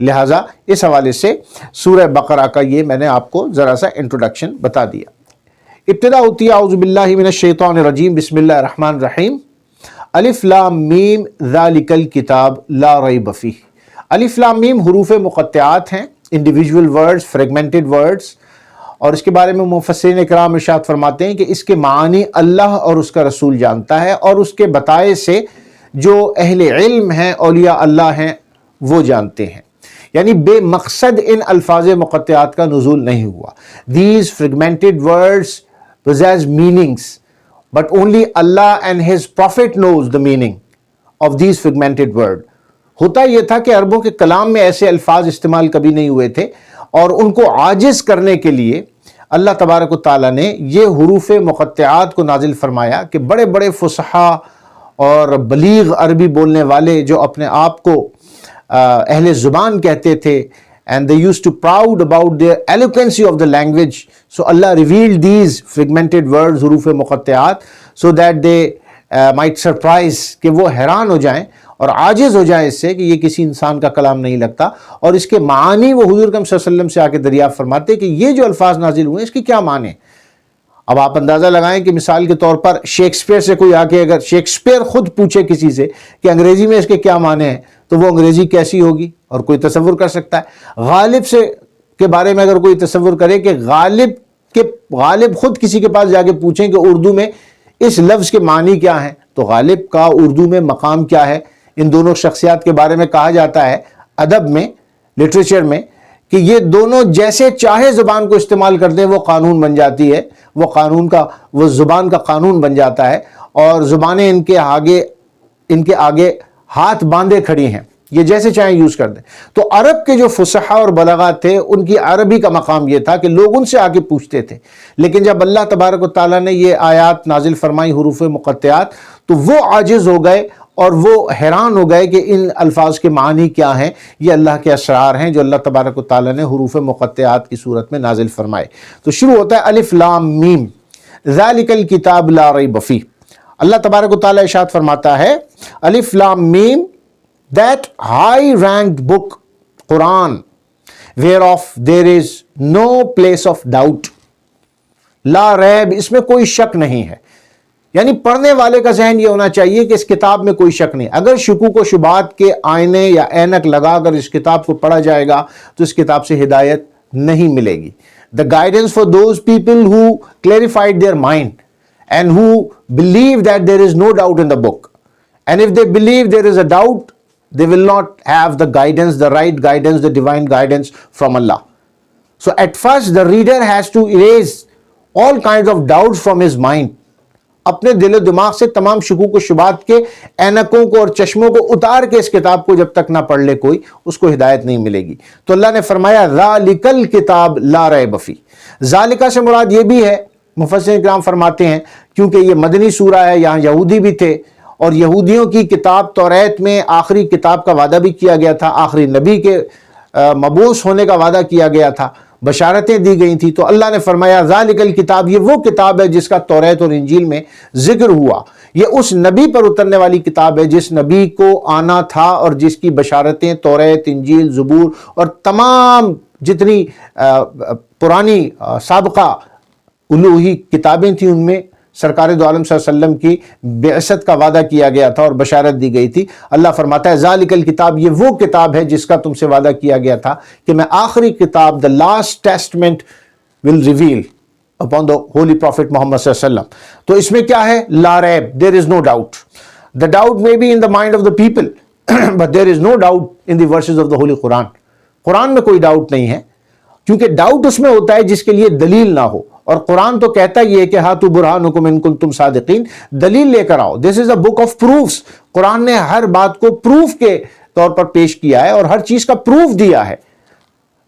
لہٰذا اس حوالے سے سورہ بقرہ کا یہ میں نے آپ کو ذرا سا انٹروڈکشن بتا دیا۔ ابتدا ہوتی ہے اعوذ باللہ من الشیطان الرجیم، بسم اللہ الرحمن الرحیم۔ الف لام میم ذالک الکتاب لا ریب فیہ۔ الف لام میم حروف مقطعات ہیں، انڈیویجول ورڈز، فریگمنٹڈ ورڈز، اور اس کے بارے میں مفسرین اکرام ارشاد فرماتے ہیں کہ اس کے معنی اللہ اور اس کا رسول جانتا ہے، اور اس کے بتائے سے جو اہل علم ہیں، اولیاء اللہ ہیں، وہ جانتے ہیں۔ یعنی بے مقصد ان الفاظ مقطعات کا نزول نہیں ہوا۔ These fragmented words possess meanings, but only Allah and His Prophet knows the meaning of these fragmented words۔ ہوتا یہ تھا کہ عربوں کے کلام میں ایسے الفاظ استعمال کبھی نہیں ہوئے تھے، اور ان کو عاجز کرنے کے لیے اللہ تبارک و تعالیٰ نے یہ حروف مقطعات کو نازل فرمایا کہ بڑے بڑے فصحاء اور بلیغ عربی بولنے والے جو اپنے آپ کو اہل زبان کہتے تھے، and they used to proud about their eloquency of the language, so Allah revealed these fragmented words حروف مقطعات so that they might surprise، کہ وہ حیران ہو جائیں اور عاجز ہو جائیں اس سے کہ یہ کسی انسان کا کلام نہیں لگتا، اور اس کے معنی وہ حضور اکرم صلی اللہ علیہ وسلم سے آ کے دریافت فرماتے کہ یہ جو الفاظ نازل ہوئے اس کی کیا معنی۔ اب آپ اندازہ لگائیں کہ مثال کے طور پر شیکسپیئر سے کوئی آ کے اگر شیکسپیئر خود پوچھے کسی سے کہ انگریزی میں اس کے کیا معنی ہیں، تو وہ انگریزی کیسی ہوگی، اور کوئی تصور کر سکتا ہے۔ غالب سے کے بارے میں اگر کوئی تصور کرے کہ غالب خود کسی کے پاس جا کے پوچھیں کہ اردو میں اس لفظ کے معنی کیا ہیں، تو غالب کا اردو میں مقام کیا ہے۔ ان دونوں شخصیات کے بارے میں کہا جاتا ہے ادب میں، لٹریچر میں، کہ یہ دونوں جیسے چاہے زبان کو استعمال کر دیں وہ قانون بن جاتی ہے، وہ زبان کا قانون بن جاتا ہے، اور زبانیں ان کے آگے ہاتھ باندھے کھڑی ہیں، یہ جیسے چاہیں یوز کر دیں۔ تو عرب کے جو فصحاء اور بلغا تھے، ان کی عربی کا مقام یہ تھا کہ لوگ ان سے آگے پوچھتے تھے، لیکن جب اللہ تبارک و تعالیٰ نے یہ آیات نازل فرمائی حروف مقطعات، تو وہ عاجز ہو گئے اور وہ حیران ہو گئے کہ ان الفاظ کے معنی کیا ہیں۔ یہ اللہ کے اسرار ہیں جو اللہ تبارک و تعالیٰ نے حروف مقطعات کی صورت میں نازل فرمائے۔ تو شروع ہوتا ہے الف لام میم ذالک الکتاب لا ریب فیہ۔ اللہ تبارک و تعالیٰ ارشاد فرماتا ہے الف لام میم، that high ranked book Quran whereof there is no place of doubt، لا ریب، اس میں کوئی شک نہیں ہے۔ یعنی پڑھنے والے کا ذہن یہ ہونا چاہیے کہ اس کتاب میں کوئی شک نہیں۔ اگر شکوک و شبہات کے آئینے یا اینک لگا کر اس کتاب کو پڑھا جائے گا تو اس کتاب سے ہدایت نہیں ملے گی۔ The guidance for those people who clarified their mind and who believe that there is no doubt in the book, and if they believe there is a doubt, they will not have the guidance, the right guidance, the divine guidance from Allah. So at first the reader has to erase all kinds of doubts from his mind، اپنے دل و دماغ سے تمام شکوک و شبہات کے اینکوں کو اور چشموں کو اتار کے اس کتاب کو جب تک نہ پڑھ لے کوئی، اس کو ہدایت نہیں ملے گی۔ تو اللہ نے فرمایا ذالک الکتاب لا ریب فیہ۔ ذالکہ سے مراد یہ بھی ہے، مفسرین کرام فرماتے ہیں کیونکہ یہ مدنی سورہ ہے، یہاں یہودی بھی تھے، اور یہودیوں کی کتاب توریت میں آخری کتاب کا وعدہ بھی کیا گیا تھا، آخری نبی کے مبعوث ہونے کا وعدہ کیا گیا تھا، بشارتیں دی گئی تھی۔ تو اللہ نے فرمایا ذالک الکتاب، یہ وہ کتاب ہے جس کا توریت اور انجیل میں ذکر ہوا، یہ اس نبی پر اترنے والی کتاب ہے جس نبی کو آنا تھا اور جس کی بشارتیں توریت، انجیل، زبور اور تمام جتنی پرانی سابقہ الوہی کتابیں تھیں ان میں سرکار دو عالم صلی اللہ علیہ وسلم کی بعثت کا وعدہ کیا گیا تھا اور بشارت دی گئی تھی۔ اللہ فرماتا ہے ذالک الکتاب، یہ وہ کتاب ہے جس کا تم سے وعدہ کیا گیا تھا کہ میں آخری کتاب the last testament will reveal upon the holy prophet Muhammad صلی اللہ علیہ وسلم۔ تو اس میں کیا ہے؟ لا ریب، there is no doubt۔ The doubt may be in the mind of the people but there is no doubt in the verses of the holy Quran۔ قرآن میں کوئی ڈاؤٹ نہیں ہے، کیونکہ ڈاؤٹ اس میں ہوتا ہے جس کے لیے دلیل نہ ہو، اور قرآن تو کہتا ہی ہے کہ ہاتھو برہانکم ان کنتم صادقین، دلیل لے کر آؤ۔ دس از اے بک آف پروفس۔ قرآن نے ہر بات کو پروف کے طور پر پیش کیا ہے اور ہر چیز کا پروف دیا ہے،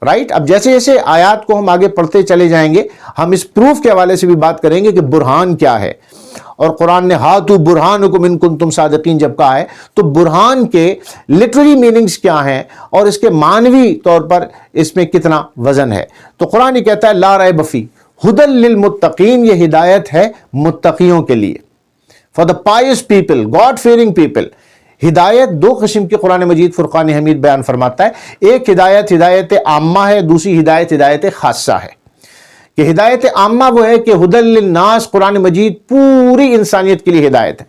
رائٹ۔ اب جیسے جیسے آیات کو ہم آگے پڑھتے چلے جائیں گے، ہم اس پروف کے حوالے سے بھی بات کریں گے کہ برہان کیا ہے۔ اور قرآن نے ہاتھو برہانکم ان کنتم صادقین جب کہا ہے تو برہان کے لٹرری میننگز کیا ہیں اور اس کے معنوی طور پر اس میں کتنا وزن ہے۔ تو قرآن یہ کہتا ہے لا ریب فیہ ھدی للمتقین، یہ ہدایت ہے متقیوں کے لیے، for the pious people, God fearing people. ہدایت دو قسم کی قرآن مجید فرقان حمید بیان فرماتا ہے. ایک ہدایت ہدایت عامہ ہے، دوسری ہدایت ہدایت خاصہ ہے. کہ ہدایت عامہ وہ ہے کہ ہدی للناس، قرآن مجید پوری انسانیت کے لیے ہدایت ہے.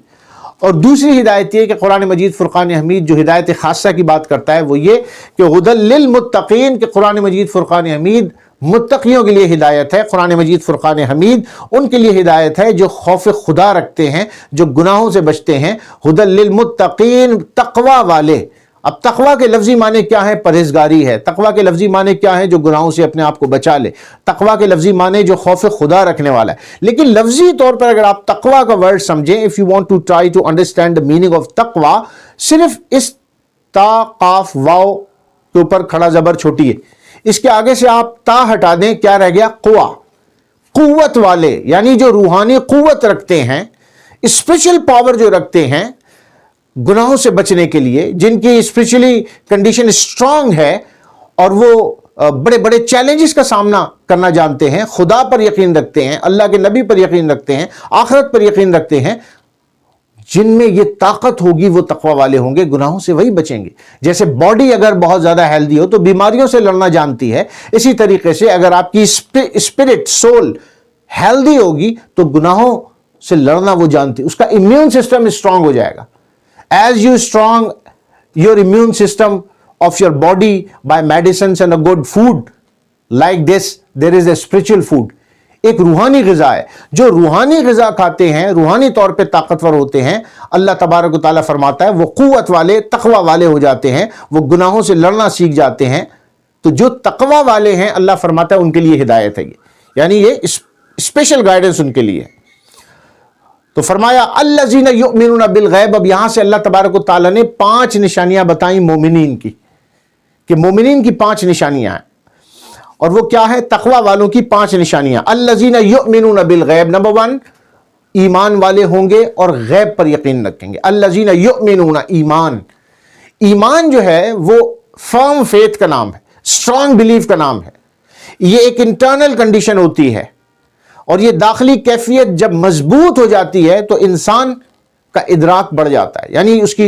اور دوسری ہدایت یہ کہ قرآن مجید فرقان حمید جو ہدایت خاصہ کی بات کرتا ہے وہ یہ کہ ہدی للمتقین، کہ قرآن مجید فرقان حمید متقیوں کے لیے ہدایت ہے. قرآن مجید فرقان حمید ان کے لیے ہدایت ہے جو خوف خدا رکھتے ہیں، جو گناہوں سے بچتے ہیں. ہدی للمتقین، تقوی والے. اب تقوی کے لفظی معنی کیا ہے؟ پرہیزگاری ہے. تقوی کے لفظی معنی کیا ہے؟ جو گناہوں سے اپنے آپ کو بچا لے. تقوی کے لفظی معنی جو خوف خدا رکھنے والا ہے. لیکن لفظی طور پر اگر آپ تقوی کا ورڈ سمجھیں، if you want to try to understand the meaning of تقوی، صرف اس تا قاف واو کے اوپر کھڑا زبر چھوٹی ہے، اس کے آگے سے آپ تا ہٹا دیں، کیا رہ گیا؟ قوا. قوت والے، یعنی جو روحانی قوت رکھتے ہیں، اسپیشل پاور جو رکھتے ہیں گناہوں سے بچنے کے لیے، جن کی اسپیشلی کنڈیشن اسٹرانگ ہے اور وہ بڑے بڑے چیلنجز کا سامنا کرنا جانتے ہیں، خدا پر یقین رکھتے ہیں، اللہ کے نبی پر یقین رکھتے ہیں، آخرت پر یقین رکھتے ہیں، جن میں یہ طاقت ہوگی وہ تقوی والے ہوں گے، گناہوں سے وہی بچیں گے. جیسے باڈی اگر بہت زیادہ ہیلدی ہو تو بیماریوں سے لڑنا جانتی ہے، اسی طریقے سے اگر آپ کی اسپرٹ سول ہیلدی ہوگی تو گناہوں سے لڑنا وہ جانتی، اس کا امیون سسٹم اسٹرانگ ہو جائے گا. As you strong your immune system of your body by medicines and a good food, like this there is a spiritual food. ایک روحانی غذا ہے. جو روحانی غذا کھاتے ہیں، روحانی طور پہ طاقتور ہوتے ہیں، اللہ تبارک و تعالیٰ فرماتا ہے وہ قوت والے، تقوی والے ہو جاتے ہیں، وہ گناہوں سے لڑنا سیکھ جاتے ہیں. تو جو تقوی والے ہیں اللہ فرماتا ہے ان کے لیے ہدایت ہے، یعنی یہ اسپیشل گائیڈنس ان کے لیے. تو فرمایا الذین یؤمنون بالغیب. اب یہاں سے اللہ تبارک و تعالیٰ نے 5 نشانیاں بتائیں مومنین کی، کہ مومنین کی 5 نشانیاں ہیں. اور وہ کیا ہے؟ تقوی والوں کی 5 نشانیاں. الذین یؤمنون بالغیب، نمبر 1 ایمان والے ہوں گے اور غیب پر یقین رکھیں گے. الذین یؤمنون، ایمان. ایمان جو ہے وہ فرم فیتھ کا نام ہے، اسٹرانگ بلیف کا نام ہے. یہ ایک انٹرنل کنڈیشن ہوتی ہے، اور یہ داخلی کیفیت جب مضبوط ہو جاتی ہے تو انسان کا ادراک بڑھ جاتا ہے، یعنی اس کی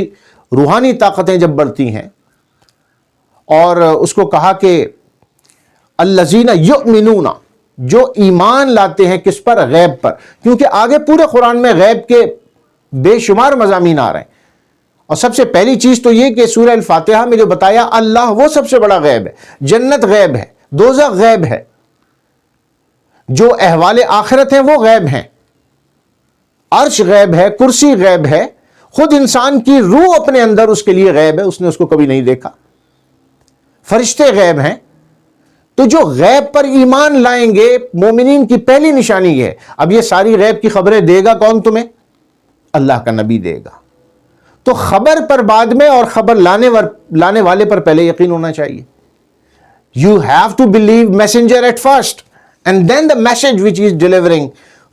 روحانی طاقتیں جب بڑھتی ہیں. اور اس کو کہا کہ الذین یؤمنون، جو ایمان لاتے ہیں کس پر؟ غیب پر. کیونکہ آگے پورے قرآن میں غیب کے بے شمار مضامین آ رہے ہیں. اور سب سے پہلی چیز تو یہ کہ سورہ الفاتحہ میں جو بتایا اللہ وہ سب سے بڑا غیب ہے. جنت غیب ہے، دوزخ غیب ہے، جو احوال آخرت ہیں وہ غیب ہیں، عرش غیب ہے، کرسی غیب ہے، خود انسان کی روح اپنے اندر اس کے لیے غیب ہے، اس نے اس کو کبھی نہیں دیکھا. فرشتے غیب ہیں. تو جو غیب پر ایمان لائیں گے مومنین کی پہلی نشانی یہ ہے. اب یہ ساری غیب کی خبریں دے گا کون تمہیں؟ اللہ کا نبی دے گا. تو خبر پر بعد میں اور خبر لانے والے پر پہلے یقین ہونا چاہیے. You have to believe messenger at first and then the message which he is delivering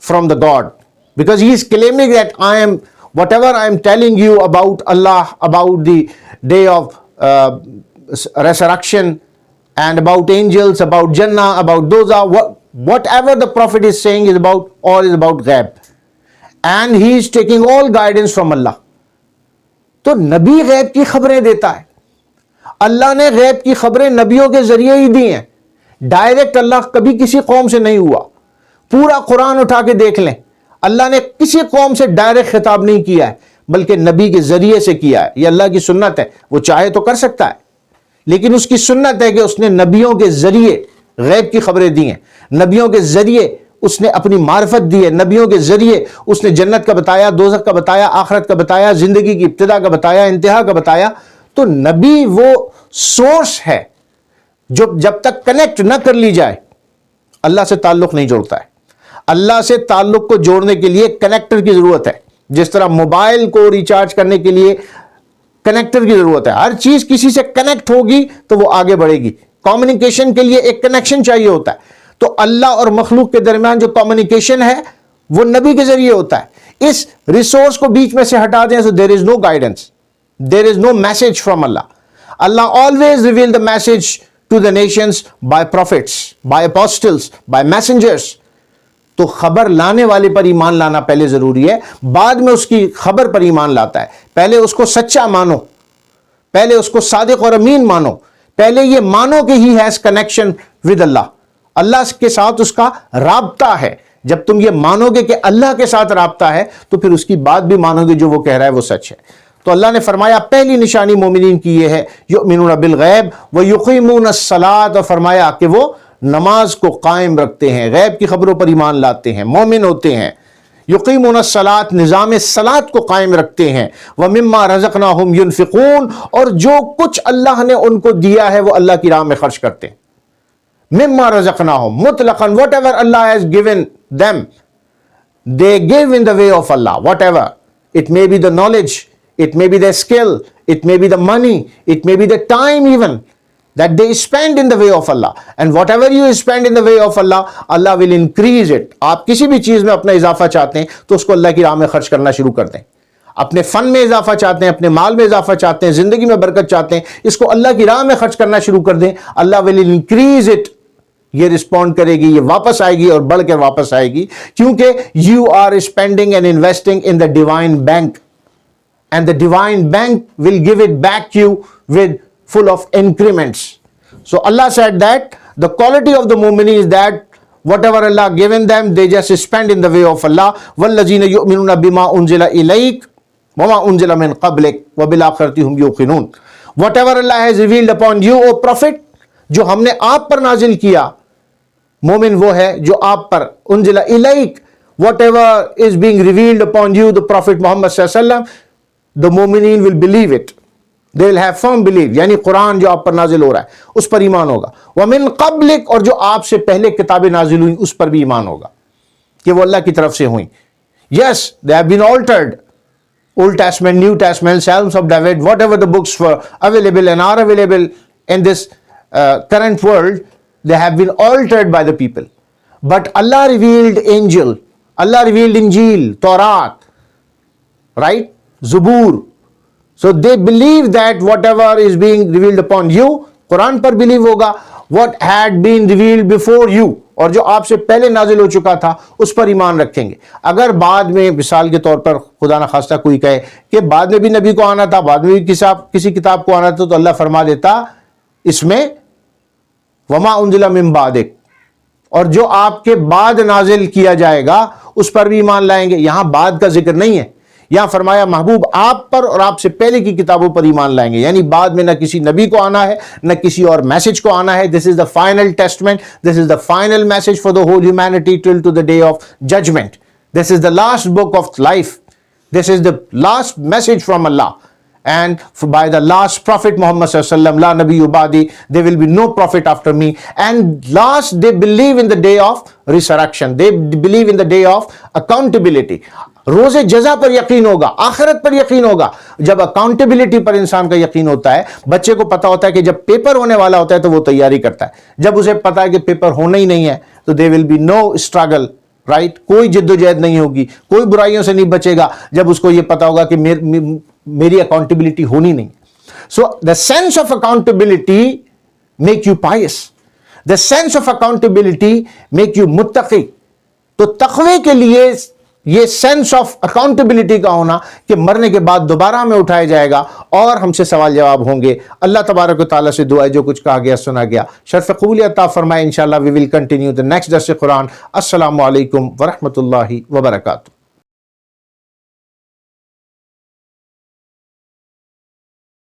from the God, because he is claiming that whatever I am telling you about Allah, about the day of resurrection, and about angels, about Jannah, about Doza, whatever the Prophet is saying is about ghaib, and he is taking all guidance from Allah. تو نبی غیب کی خبریں دیتا ہے. اللہ نے غیب کی خبریں نبیوں کے ذریعے ہی دی ہیں. ڈائریکٹ اللہ کبھی کسی قوم سے نہیں ہوا. پورا قرآن اٹھا کے دیکھ لیں، اللہ نے کسی قوم سے ڈائریکٹ خطاب نہیں کیا ہے، بلکہ نبی کے ذریعے سے کیا ہے. یہ اللہ کی سنت ہے. وہ چاہے تو کر سکتا ہے، لیکن اس کی سنت ہے کہ اس نے نبیوں کے ذریعے غیب کی خبریں دی ہیں. نبیوں کے ذریعے اس نے اپنی معرفت دی ہے. نبیوں کے ذریعے اس نے جنت کا بتایا، دوزخ کا بتایا، آخرت کا بتایا، زندگی کی ابتدا کا بتایا، انتہا کا بتایا. تو نبی وہ سورس ہے جو جب تک کنیکٹ نہ کر لی جائے اللہ سے تعلق نہیں جوڑتا ہے. اللہ سے تعلق کو جوڑنے کے لیے کنیکٹر کی ضرورت ہے. جس طرح موبائل کو ریچارج کرنے کے لیے کنیکٹر کی ضرورت ہے. ہر چیز کسی سے کنیکٹ ہوگی تو وہ آگے بڑھے گی. کمیونیکیشن کے لیے ایک کنیکشن چاہیے ہوتا ہے. تو اللہ اور مخلوق کے درمیان جو کمیونیکیشن ہے وہ نبی کے ذریعے ہوتا ہے. اس ریسورس کو بیچ میں سے ہٹا دیں تو there is no guidance, there is no message from اللہ. اللہ always reveal the message to the nations by prophets, by apostles, by messengers. تو خبر لانے والے پر ایمان لانا پہلے ضروری ہے، بعد میں اس کی خبر پر ایمان لاتا ہے۔ پہلے اس کو سچا مانو، پہلے اس کو صادق اور امین مانو، پہلے یہ مانو کہ ہی ہیز کنیکشن ود اللہ، اللہ کے ساتھ اس کا رابطہ ہے۔ جب تم یہ مانو گے کہ اللہ کے ساتھ رابطہ ہے تو پھر اس کی بات بھی مانو گے، جو وہ کہہ رہا ہے وہ سچ ہے۔ تو اللہ نے فرمایا پہلی نشانی مومنین کی یہ ہے، یؤمنون بالغیب ویقیمون الصلاۃ، اور فرمایا کہ وہ نماز کو قائم رکھتے ہیں، غیب کی خبروں پر ایمان لاتے ہیں، مومن ہوتے ہیں۔ یقیمون الصلاۃ، نظام صلاۃ کو قائم رکھتے ہیں۔ ومما رزقناہم ینفقون، اور جو کچھ اللہ نے ان کو دیا ہے وہ اللہ کی راہ میں خرچ کرتے ہیں۔ مما رزقناہم مطلقاً whatever Allah has given them, they give in the way of Allah, whatever. It may be the knowledge, it may be the skill, it may be the money, it may be the time even that they spend in the way of Allah. And whatever you spend in the way of Allah, Allah will increase it. آپ کسی بھی چیز میں اپنا اضافہ چاہتے ہیں تو اس کو اللہ کی راہ میں خرچ کرنا شروع کر دیں۔ اپنے فن میں اضافہ چاہتے ہیں، اپنے مال میں اضافہ چاہتے ہیں، زندگی میں برکت چاہتے ہیں، اس کو اللہ کی راہ میں خرچ کرنا شروع کر دیں، اللہ will increase it. یہ رسپونڈ کرے گی، یہ واپس آئے گی اور بڑھ کر واپس آئے گی، کیونکہ you are spending and investing in the divine bank, and the divine bank will give it back you with full of increments. So Allah said that the quality of the mu'minin is that whatever Allah given them, they just spend in the way of Allah. وَالَّذِينَ يُؤْمِنُونَ بِمَا أُنزِلَ إِلَيْكَ وَمَا أُنزِلَ مِن قَبْلِكَ وَبِالْآخِرَةِ هُمْ يُوقِنُونَ. Whatever Allah has revealed upon you, O Prophet, جو ہم نے آپ پر نازل کیا، مومن وہ ہے جو آپ پر، انزل الیک، whatever is being revealed upon you, the Prophet Muhammad صلی اللہ علیہ وسلم, the مومنین will believe it, they will have firm belief، یعنی قرآن جو آپ پر نازل ہو رہا ہے اس پر ایمان ہوگا۔ وَمِن قَبْلِكَ، اور جو آپ سے پہلے کتابیں نازل ہوئیں اس پر بھی ایمان ہوگا کہ وہ اللہ کی طرف سے ہوئیں۔ Yes, they have been altered. Old Testament, New Testament, Psalms of David, whatever the books were available and are available in this current world, they have been altered by the people. But Allah revealed Angel, Allah revealed Injil, Torah, right? Zabur. So they believe that whatever is being revealed upon you, Quran per believe ہوگا، what had been revealed before you، اور جو آپ سے پہلے نازل ہو چکا تھا اس پر ایمان رکھیں گے۔ اگر بعد میں مثال کے طور پر خدا نخواستہ کوئی کہے کہ بعد میں بھی نبی کو آنا تھا، بعد میں بھی کسی کتاب کو آنا تھا، تو اللہ فرما دیتا اس میں وما انزل من بعدک، اور جو آپ کے بعد نازل کیا جائے گا اس پر بھی ایمان لائیں گے۔ یہاں بعد کا ذکر نہیں ہے، یہاں فرمایا محبوب آپ پر اور آپ سے پہلے کی کتابوں پر ایمان لائیں گے، یعنی بعد میں نہ کسی نبی کو آنا ہے نہ کسی اور میسج کو آنا ہے۔ This is the final testament, this is the final message for the whole humanity till to the day of judgment. This is the last book of life, this is the last message from Allah. And by the last prophet Muhammad sallallahu alaihi wasallam, la nabiyyu ba'di, there will be no prophet after me. And last, they believe in the day of resurrection, they believe in the day of accountability. روز جزا پر یقین ہوگا، آخرت پر یقین ہوگا۔ جب accountability پر انسان کا یقین ہوتا ہے، بچے کو پتا ہوتا ہے کہ جب پیپر ہونے والا ہوتا ہے تو وہ تیاری کرتا ہے۔ جب اسے پتا ہے کہ پیپر ہونا ہی نہیں ہے تو there will be no struggle, right? کوئی جد و جہد نہیں ہوگی، کوئی برائیوں سے نہیں بچے گا جب اس کو یہ پتا ہوگا کہ میری اکاؤنٹیبلٹی ہونی نہیں۔ سو the sense of accountability make you pious, the sense of accountability make you متقی۔ تو تقوی کے لیے یہ سینس آف اکاؤنٹیبلٹی کا ہونا کہ مرنے کے بعد دوبارہ ہمیں اٹھایا جائے گا اور ہم سے سوال جواب ہوں گے۔ اللہ تبارک و تعالیٰ سے دعا ہے جو کچھ کہا گیا سنا گیا شرف قبول عطا فرمائے۔ انشاءاللہ we will continue the next درس قرآن۔ السلام علیکم ورحمۃ اللہ وبرکاتہ۔